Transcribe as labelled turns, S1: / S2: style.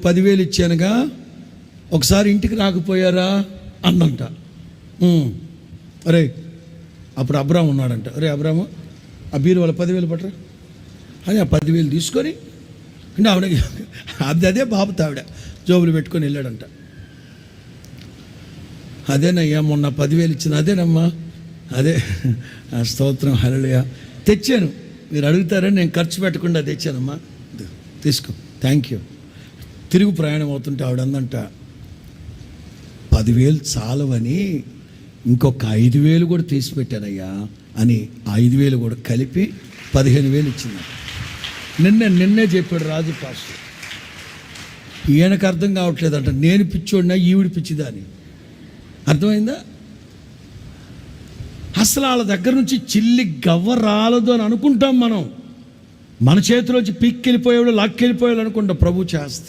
S1: 10,000 ఇచ్చానుగా, ఒకసారి ఇంటికి రాకపోయారా అన్నంట. అరే అప్పుడు అబ్రాము ఉన్నాడంట. అరే అబ్రాము, ఆ బీరు వాళ్ళ 10,000 పట్టరా అని ఆ 10,000 తీసుకొని, అంటే ఆవిడ అదే బాబుతో ఆవిడ జోబులు పెట్టుకొని వెళ్ళాడంట. అదేనయ్యా మొన్న 10,000 ఇచ్చిన అదేనమ్మా, అదే స్తోత్రం హల్లెలూయా, తెచ్చాను, మీరు అడుగుతారని నేను ఖర్చు పెట్టకుండా తెచ్చానమ్మా, తీసుకో, థ్యాంక్ యూ. తిరుగు ప్రయాణం అవుతుంటే ఆవిడ అందంట, 10,000 చాలవని ఇంకొక 5,000 కూడా తీసి పెట్టానయ్యా అని 5,000 కూడా కలిపి 15,000 ఇచ్చింది. నిన్నే చెప్పాడు రాజు పాస్టర్. ఈయనకు అర్థం కావట్లేదంట, నేను పిచ్చోడినా ఈవిడ పిచ్చిదాని. అర్థమైందా? అసలు వాళ్ళ దగ్గర నుంచి చిల్లి గవ్వ రాలదు అని అనుకుంటాం మనం. మన చేతిలోంచి పీక్కెళ్ళిపోయేవాళ్ళు లాక్కెళ్ళిపోయాడు అనుకుంటాం. ప్రభు చేస్తా.